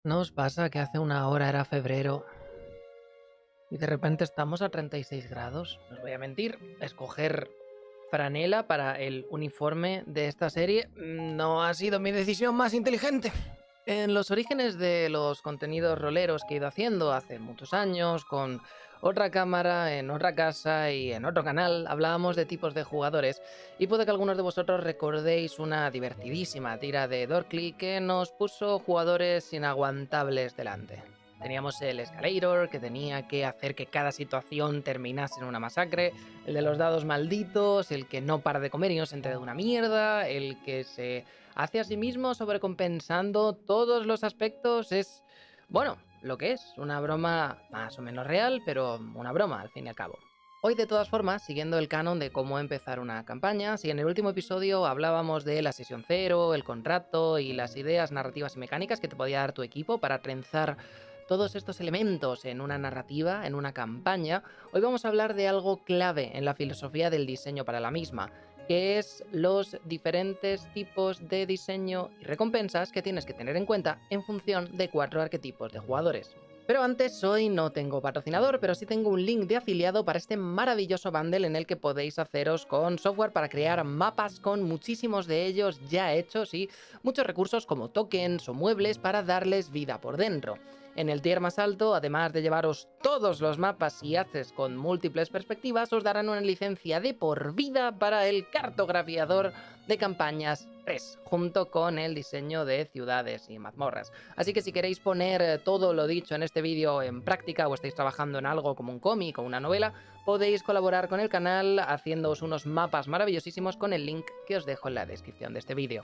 ¿No os pasa que hace una hora era febrero y de repente estamos a 36 grados? No os voy a mentir, escoger franela para el uniforme de esta serie no ha sido mi decisión más inteligente. En los orígenes de los contenidos roleros que he ido haciendo hace muchos años, con otra cámara, en otra casa y en otro canal, hablábamos de tipos de jugadores y puede que algunos de vosotros recordéis una divertidísima tira de Dorkly que nos puso jugadores inaguantables delante. Teníamos el Escalator, que tenía que hacer que cada situación terminase en una masacre, el de los dados malditos, el que no para de comer y no se entera de una mierda, el que se hace a sí mismo sobrecompensando todos los aspectos. Es, bueno, lo que es, una broma más o menos real, pero una broma al fin y al cabo. Hoy, de todas formas, siguiendo el canon de cómo empezar una campaña, si en el último episodio hablábamos de la sesión cero, el contrato y las ideas narrativas y mecánicas que te podía dar tu equipo para trenzar todos estos elementos en una narrativa, en una campaña, hoy vamos a hablar de algo clave en la filosofía del diseño para la misma, que es los diferentes tipos de diseño y recompensas que tienes que tener en cuenta en función de 4 arquetipos de jugadores. Pero antes, hoy no tengo patrocinador, pero sí tengo un link de afiliado para este maravilloso bundle en el que podéis haceros con software para crear mapas, con muchísimos de ellos ya hechos y muchos recursos como tokens o muebles para darles vida por dentro. En el tier más alto, además de llevaros todos los mapas y haces con múltiples perspectivas, os darán una licencia de por vida para el cartografiador de campañas 3, junto con el diseño de ciudades y mazmorras. Así que si queréis poner todo lo dicho en este vídeo en práctica o estáis trabajando en algo como un cómic o una novela, podéis colaborar con el canal haciéndoos unos mapas maravillosísimos con el link que os dejo en la descripción de este vídeo.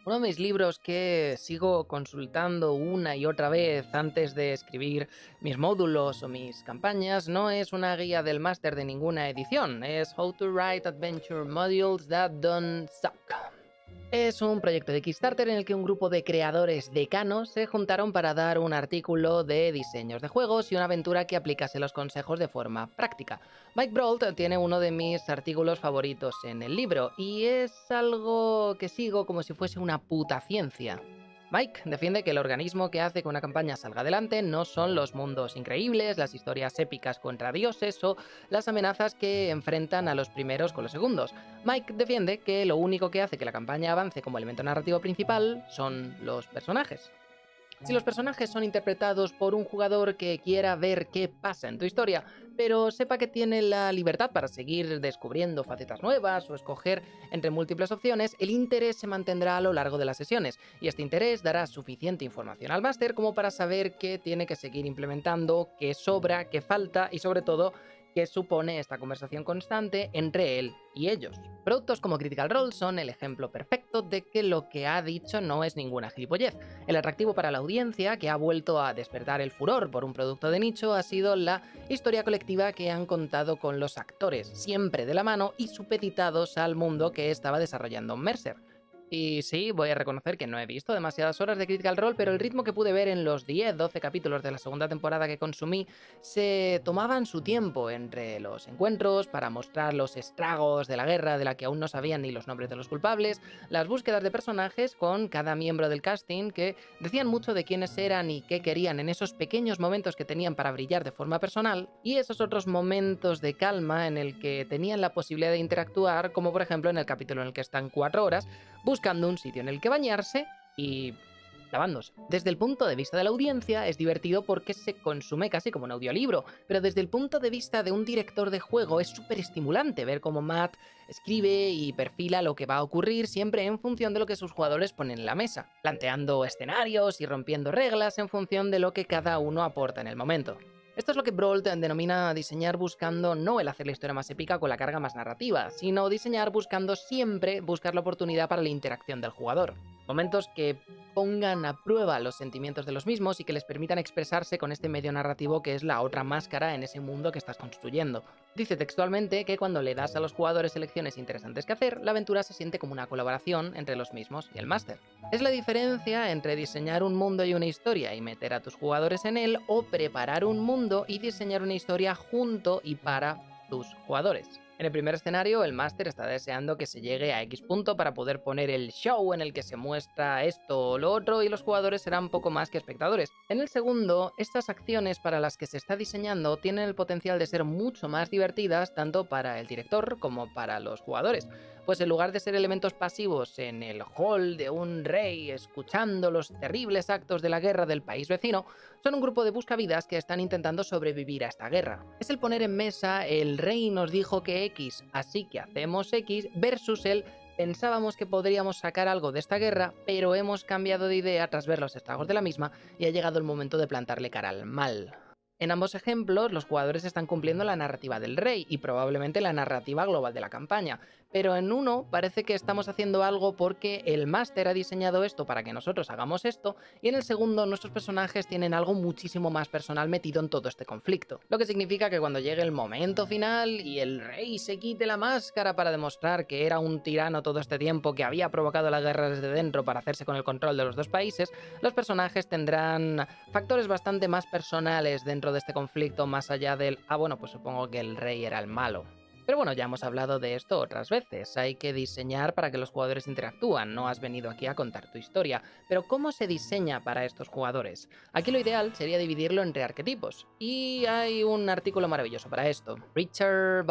Uno de mis libros que sigo consultando una y otra vez antes de escribir mis módulos o mis campañas no es una guía del máster de ninguna edición, es How to Write Adventure Modules That Don't Suck. Es un proyecto de Kickstarter en el que un grupo de creadores decanos se juntaron para dar un artículo de diseños de juegos y una aventura que aplicase los consejos de forma práctica. Mike Brault tiene uno de mis artículos favoritos en el libro y es algo que sigo como si fuese una puta ciencia. Mike defiende que el organismo que hace que una campaña salga adelante no son los mundos increíbles, las historias épicas contra dioses o las amenazas que enfrentan a los primeros con los segundos. Mike defiende que lo único que hace que la campaña avance como elemento narrativo principal son los personajes. Si los personajes son interpretados por un jugador que quiera ver qué pasa en tu historia, pero sepa que tiene la libertad para seguir descubriendo facetas nuevas o escoger entre múltiples opciones, el interés se mantendrá a lo largo de las sesiones, y este interés dará suficiente información al máster como para saber qué tiene que seguir implementando, qué sobra, qué falta y sobre todo que supone esta conversación constante entre él y ellos. Productos como Critical Role son el ejemplo perfecto de que lo que ha dicho no es ninguna gilipollez. El atractivo para la audiencia, que ha vuelto a despertar el furor por un producto de nicho, ha sido la historia colectiva que han contado con los actores, siempre de la mano y supeditados al mundo que estaba desarrollando Mercer. Y sí, voy a reconocer que no he visto demasiadas horas de Critical Role, pero el ritmo que pude ver en los 10-12 capítulos de la segunda temporada que consumí se tomaban su tiempo entre los encuentros para mostrar los estragos de la guerra de la que aún no sabían ni los nombres de los culpables, las búsquedas de personajes con cada miembro del casting que decían mucho de quiénes eran y qué querían en esos pequeños momentos que tenían para brillar de forma personal, y esos otros momentos de calma en el que tenían la posibilidad de interactuar, como por ejemplo en el capítulo en el que están 4 horas buscando un sitio en el que bañarse y lavándose. Desde el punto de vista de la audiencia es divertido porque se consume casi como un audiolibro, pero desde el punto de vista de un director de juego es súper estimulante ver cómo Matt escribe y perfila lo que va a ocurrir siempre en función de lo que sus jugadores ponen en la mesa, planteando escenarios y rompiendo reglas en función de lo que cada uno aporta en el momento. Esto es lo que Brault denomina diseñar buscando no el hacer la historia más épica con la carga más narrativa, sino diseñar buscando siempre buscar la oportunidad para la interacción del jugador. Momentos que pongan a prueba los sentimientos de los mismos y que les permitan expresarse con este medio narrativo que es la otra máscara en ese mundo que estás construyendo. Dice textualmente que cuando le das a los jugadores elecciones interesantes que hacer, la aventura se siente como una colaboración entre los mismos y el máster. Es la diferencia entre diseñar un mundo y una historia y meter a tus jugadores en él, o preparar un mundo y diseñar una historia junto y para tus jugadores. En el primer escenario, el máster está deseando que se llegue a X punto para poder poner el show en el que se muestra esto o lo otro y los jugadores serán poco más que espectadores. En el segundo, estas acciones para las que se está diseñando tienen el potencial de ser mucho más divertidas tanto para el director como para los jugadores, pues en lugar de ser elementos pasivos en el hall de un rey escuchando los terribles actos de la guerra del país vecino, son un grupo de buscavidas que están intentando sobrevivir a esta guerra. Es el poner en mesa el rey nos dijo que X, así que hacemos X, versus el pensábamos que podríamos sacar algo de esta guerra, pero hemos cambiado de idea tras ver los estragos de la misma y ha llegado el momento de plantarle cara al mal. En ambos ejemplos, los jugadores están cumpliendo la narrativa del rey y probablemente la narrativa global de la campaña, pero en uno parece que estamos haciendo algo porque el máster ha diseñado esto para que nosotros hagamos esto, y en el segundo nuestros personajes tienen algo muchísimo más personal metido en todo este conflicto. Lo que significa que cuando llegue el momento final y el rey se quite la máscara para demostrar que era un tirano todo este tiempo que había provocado la guerra desde dentro para hacerse con el control de los dos países, los personajes tendrán factores bastante más personales dentro de este conflicto más allá del bueno, pues supongo que el rey era el malo. Pero bueno, ya hemos hablado de esto otras veces, hay que diseñar para que los jugadores interactúan, no has venido aquí a contar tu historia, pero ¿cómo se diseña para estos jugadores? Aquí lo ideal sería dividirlo entre arquetipos, y hay un artículo maravilloso para esto. Richard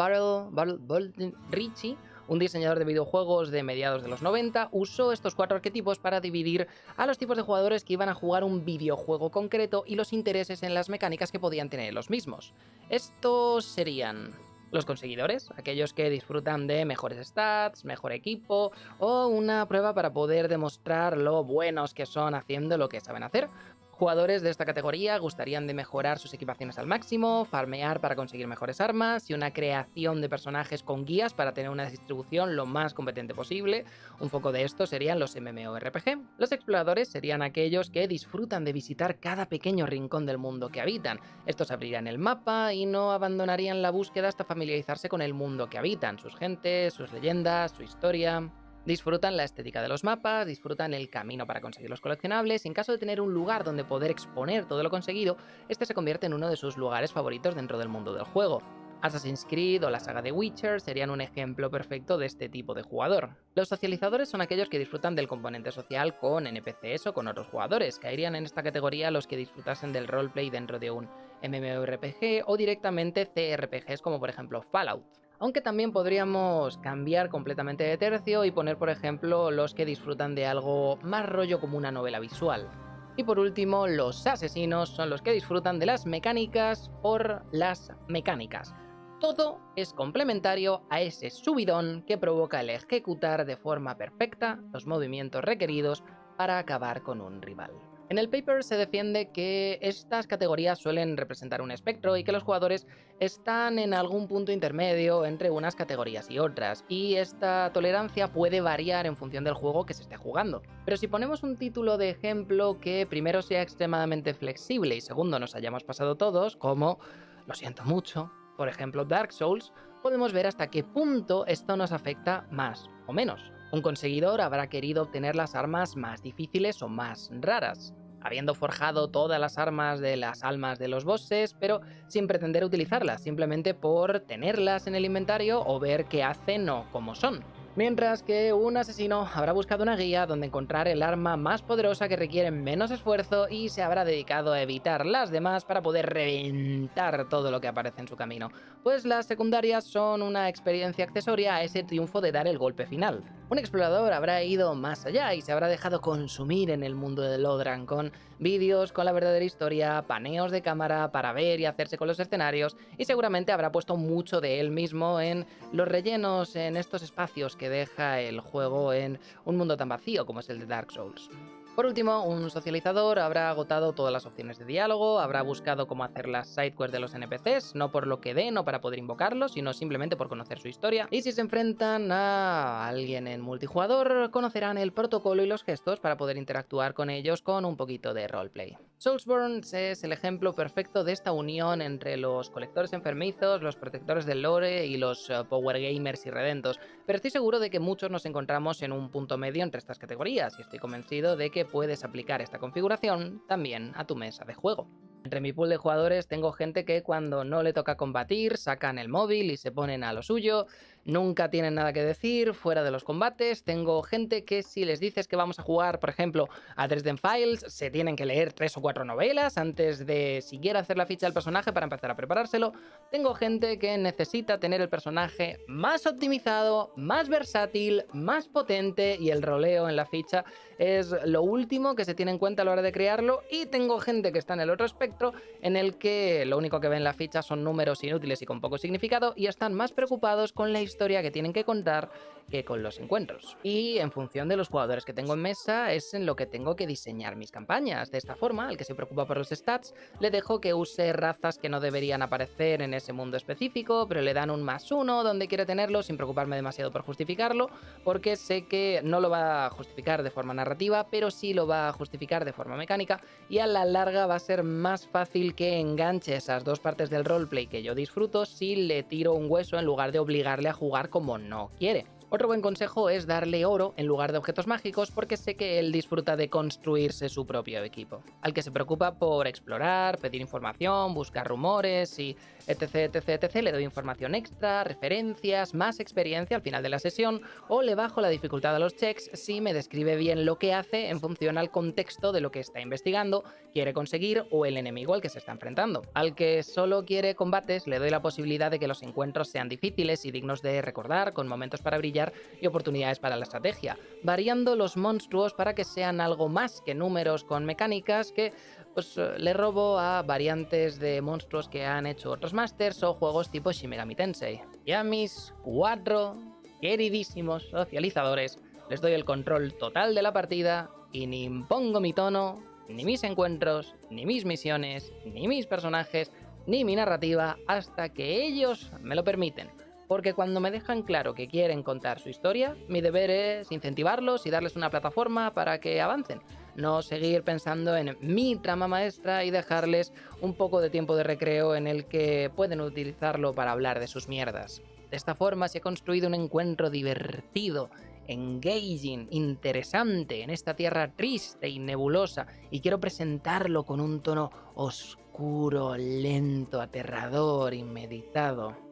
Ritchie, un diseñador de videojuegos de mediados de los 90, usó estos 4 arquetipos para dividir a los tipos de jugadores que iban a jugar un videojuego concreto y los intereses en las mecánicas que podían tener los mismos. Estos serían los conseguidores, aquellos que disfrutan de mejores stats, mejor equipo o una prueba para poder demostrar lo buenos que son haciendo lo que saben hacer. Jugadores de esta categoría gustarían de mejorar sus equipaciones al máximo, farmear para conseguir mejores armas y una creación de personajes con guías para tener una distribución lo más competente posible. Un foco de esto serían los MMORPG. Los exploradores serían aquellos que disfrutan de visitar cada pequeño rincón del mundo que habitan. Estos abrirían el mapa y no abandonarían la búsqueda hasta familiarizarse con el mundo que habitan, sus gentes, sus leyendas, su historia. Disfrutan la estética de los mapas, disfrutan el camino para conseguir los coleccionables y en caso de tener un lugar donde poder exponer todo lo conseguido, este se convierte en uno de sus lugares favoritos dentro del mundo del juego. Assassin's Creed o la saga de Witcher serían un ejemplo perfecto de este tipo de jugador. Los socializadores son aquellos que disfrutan del componente social con NPCs o con otros jugadores. Caerían en esta categoría los que disfrutasen del roleplay dentro de un MMORPG o directamente CRPGs como por ejemplo Fallout. Aunque también podríamos cambiar completamente de tercio y poner, por ejemplo, los que disfrutan de algo más rollo como una novela visual. Y por último, los asesinos son los que disfrutan de las mecánicas por las mecánicas. Todo es complementario a ese subidón que provoca el ejecutar de forma perfecta los movimientos requeridos para acabar con un rival. En el paper se defiende que estas categorías suelen representar un espectro y que los jugadores están en algún punto intermedio entre unas categorías y otras, y esta tolerancia puede variar en función del juego que se esté jugando. Pero si ponemos un título de ejemplo que primero sea extremadamente flexible y segundo nos hayamos pasado todos, como, lo siento mucho, por ejemplo Dark Souls, podemos ver hasta qué punto esto nos afecta más o menos. Un conseguidor habrá querido obtener las armas más difíciles o más raras, habiendo forjado todas las armas de las almas de los bosses, pero sin pretender utilizarlas, simplemente por tenerlas en el inventario o ver qué hacen o cómo son. Mientras que un asesino habrá buscado una guía donde encontrar el arma más poderosa que requiere menos esfuerzo y se habrá dedicado a evitar las demás para poder reventar todo lo que aparece en su camino, pues las secundarias son una experiencia accesoria a ese triunfo de dar el golpe final. Un explorador habrá ido más allá y se habrá dejado consumir en el mundo de Lodran con vídeos con la verdadera historia, paneos de cámara para ver y hacerse con los escenarios, y seguramente habrá puesto mucho de él mismo en los rellenos, en estos espacios que deja el juego en un mundo tan vacío como es el de Dark Souls. Por último, un socializador habrá agotado todas las opciones de diálogo, habrá buscado cómo hacer las sidequests de los NPCs, no por lo que den o para poder invocarlos, sino simplemente por conocer su historia. Y si se enfrentan a alguien en multijugador, conocerán el protocolo y los gestos para poder interactuar con ellos con un poquito de roleplay. Soulsborne es el ejemplo perfecto de esta unión entre los colectores enfermizos, los protectores del lore y los power gamers y redentos, pero estoy seguro de que muchos nos encontramos en un punto medio entre estas categorías y estoy convencido de que puedes aplicar esta configuración también a tu mesa de juego. Entre mi pool de jugadores tengo gente que cuando no le toca combatir sacan el móvil y se ponen a lo suyo, nunca tienen nada que decir fuera de los combates. Tengo gente que si les dices que vamos a jugar, por ejemplo, a Dresden Files, se tienen que leer 3 o 4 novelas antes de siquiera hacer la ficha del personaje para empezar a preparárselo. Tengo gente que necesita tener el personaje más optimizado, más versátil, más potente y el roleo en la ficha es lo último que se tiene en cuenta a la hora de crearlo. Y tengo gente que está en el otro espectro en el que lo único que ven en la ficha son números inútiles y con poco significado y están más preocupados con la historia que tienen que contar que con los encuentros. Y en función de los jugadores que tengo en mesa es en lo que tengo que diseñar mis campañas. De esta forma, el que se preocupa por los stats le dejo que use razas que no deberían aparecer en ese mundo específico, pero le dan un +1 donde quiere tenerlo sin preocuparme demasiado por justificarlo, porque sé que no lo va a justificar de forma narrativa, pero sí lo va a justificar de forma mecánica y a la larga va a ser más fácil que enganche esas dos partes del roleplay que yo disfruto si le tiro un hueso en lugar de obligarle a jugar como no quiere. Otro buen consejo es darle oro en lugar de objetos mágicos porque sé que él disfruta de construirse su propio equipo. Al que se preocupa por explorar, pedir información, buscar rumores y etc, le doy información extra, referencias, más experiencia al final de la sesión o le bajo la dificultad a los checks si me describe bien lo que hace en función al contexto de lo que está investigando, quiere conseguir o el enemigo al que se está enfrentando. Al que solo quiere combates le doy la posibilidad de que los encuentros sean difíciles y dignos de recordar, con momentos para brillar y oportunidades para la estrategia, variando los monstruos para que sean algo más que números con mecánicas que pues le robo a variantes de monstruos que han hecho otros masters o juegos tipo Shin Megami Tensei. Y a mis 4 queridísimos socializadores les doy el control total de la partida y ni impongo mi tono, ni mis encuentros, ni mis misiones, ni mis personajes, ni mi narrativa hasta que ellos me lo permiten. Porque cuando me dejan claro que quieren contar su historia, mi deber es incentivarlos y darles una plataforma para que avancen. No seguir pensando en mi trama maestra y dejarles un poco de tiempo de recreo en el que pueden utilizarlo para hablar de sus mierdas. De esta forma se ha construido un encuentro divertido, engaging, interesante en esta tierra triste y nebulosa, y quiero presentarlo con un tono oscuro, lento, aterrador y meditado.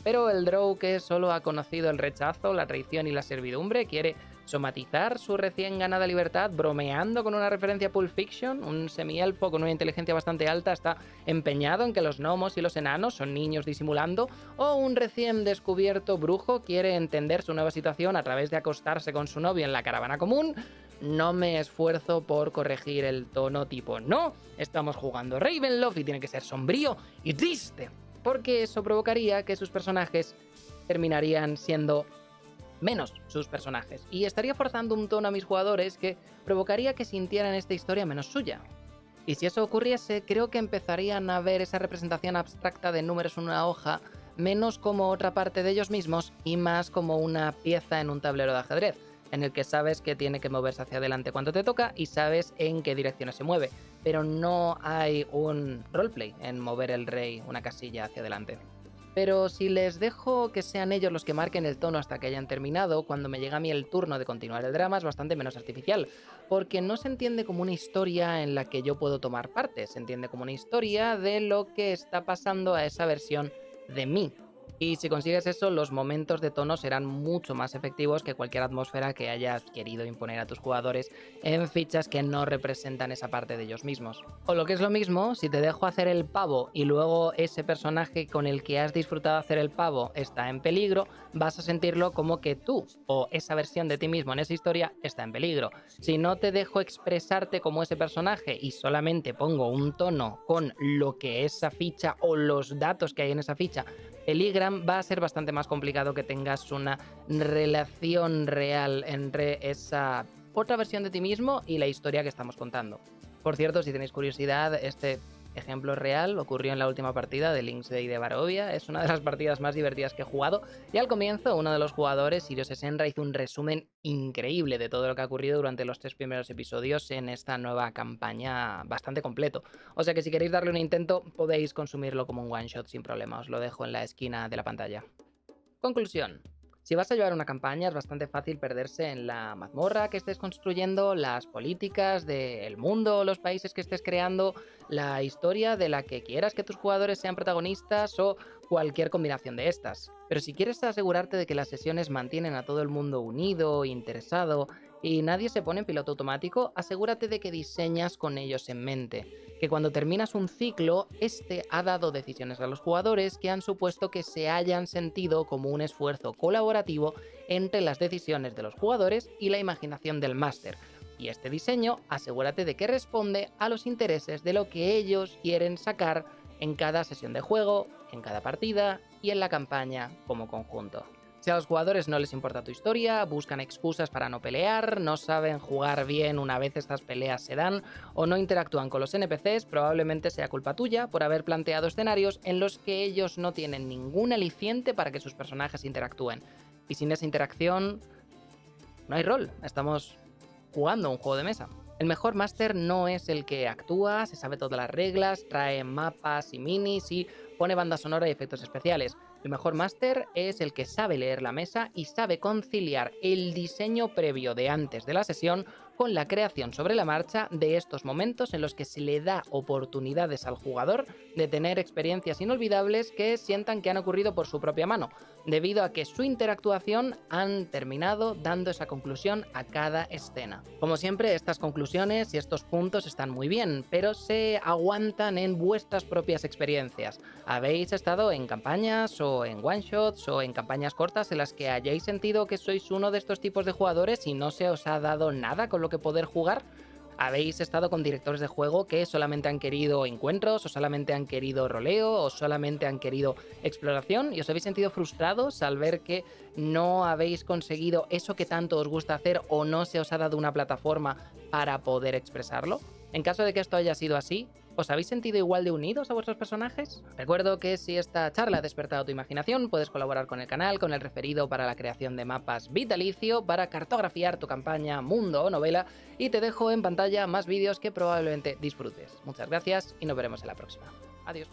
Pero el Drow, que solo ha conocido el rechazo, la traición y la servidumbre, quiere somatizar su recién ganada libertad bromeando con una referencia a Pulp Fiction. Un semielfo con una inteligencia bastante alta está empeñado en que los gnomos y los enanos son niños disimulando, o un recién descubierto brujo quiere entender su nueva situación a través de acostarse con su novio en la caravana común. No me esfuerzo por corregir el tono tipo no, estamos jugando Ravenloft y tiene que ser sombrío y triste, porque eso provocaría que sus personajes terminarían siendo menos sus personajes, y estaría forzando un tono a mis jugadores que provocaría que sintieran esta historia menos suya. Y si eso ocurriese, creo que empezarían a ver esa representación abstracta de números en una hoja menos como otra parte de ellos mismos y más como una pieza en un tablero de ajedrez, en el que sabes que tiene que moverse hacia adelante cuando te toca y sabes en qué direcciones se mueve, pero no hay un roleplay en mover el rey una casilla hacia adelante. Pero si les dejo que sean ellos los que marquen el tono hasta que hayan terminado, cuando me llega a mí el turno de continuar el drama es bastante menos artificial, porque no se entiende como una historia en la que yo puedo tomar parte, se entiende como una historia de lo que está pasando a esa versión de mí. Y si consigues eso, los momentos de tono serán mucho más efectivos que cualquier atmósfera que hayas querido imponer a tus jugadores en fichas que no representan esa parte de ellos mismos. O lo que es lo mismo, si te dejo hacer el pavo y luego ese personaje con el que has disfrutado hacer el pavo está en peligro, vas a sentirlo como que tú o esa versión de ti mismo en esa historia está en peligro. Si no te dejo expresarte como ese personaje y solamente pongo un tono con lo que esa ficha o los datos que hay en esa ficha peligran, va a ser bastante más complicado que tengas una relación real entre esa otra versión de ti mismo y la historia que estamos contando. Por cierto, si tenéis curiosidad, este ejemplo real ocurrió en la última partida de Link's Day de Barovia. Es una de las partidas más divertidas que he jugado. Y al comienzo, uno de los jugadores, Sirius Senra, hizo un resumen increíble de todo lo que ha ocurrido durante los 3 primeros episodios en esta nueva campaña bastante completo. O sea que si queréis darle un intento, podéis consumirlo como un one shot sin problema. Os lo dejo en la esquina de la pantalla. Conclusión. Si vas a llevar una campaña es bastante fácil perderse en la mazmorra que estés construyendo, las políticas del mundo o los países que estés creando, la historia de la que quieras que tus jugadores sean protagonistas o cualquier combinación de estas. Pero si quieres asegurarte de que las sesiones mantienen a todo el mundo unido, interesado y nadie se pone en piloto automático, asegúrate de que diseñas con ellos en mente. Que cuando terminas un ciclo, este ha dado decisiones a los jugadores que han supuesto que se hayan sentido como un esfuerzo colaborativo entre las decisiones de los jugadores y la imaginación del máster. Y este diseño, asegúrate de que responde a los intereses de lo que ellos quieren sacar en cada sesión de juego, en cada partida y en la campaña como conjunto. Si a los jugadores no les importa tu historia, buscan excusas para no pelear, no saben jugar bien una vez estas peleas se dan o no interactúan con los NPCs, probablemente sea culpa tuya por haber planteado escenarios en los que ellos no tienen ningún aliciente para que sus personajes interactúen. Y sin esa interacción, no hay rol, estamos jugando un juego de mesa. El mejor máster no es el que actúa, se sabe todas las reglas, trae mapas y minis y pone banda sonora y efectos especiales. El mejor máster es el que sabe leer la mesa y sabe conciliar el diseño previo de antes de la sesión con la creación sobre la marcha de estos momentos en los que se le da oportunidades al jugador de tener experiencias inolvidables que sientan que han ocurrido por su propia mano, debido a que su interactuación han terminado dando esa conclusión a cada escena. Como siempre, estas conclusiones y estos puntos están muy bien, pero se aguantan en vuestras propias experiencias. ¿Habéis estado en campañas o en one-shots o en campañas cortas en las que hayáis sentido que sois uno de estos tipos de jugadores y no se os ha dado nada con lo que poder jugar? ¿Habéis estado con directores de juego que solamente han querido encuentros o solamente han querido roleo o solamente han querido exploración y os habéis sentido frustrados al ver que no habéis conseguido eso que tanto os gusta hacer o no se os ha dado una plataforma para poder expresarlo? En caso de que esto haya sido así, ¿os habéis sentido igual de unidos a vuestros personajes? Recuerdo que si esta charla ha despertado tu imaginación, puedes colaborar con el canal con el referido para la creación de mapas vitalicio para cartografiar tu campaña, mundo o novela, y te dejo en pantalla más vídeos que probablemente disfrutes. Muchas gracias y nos veremos en la próxima. Adiós.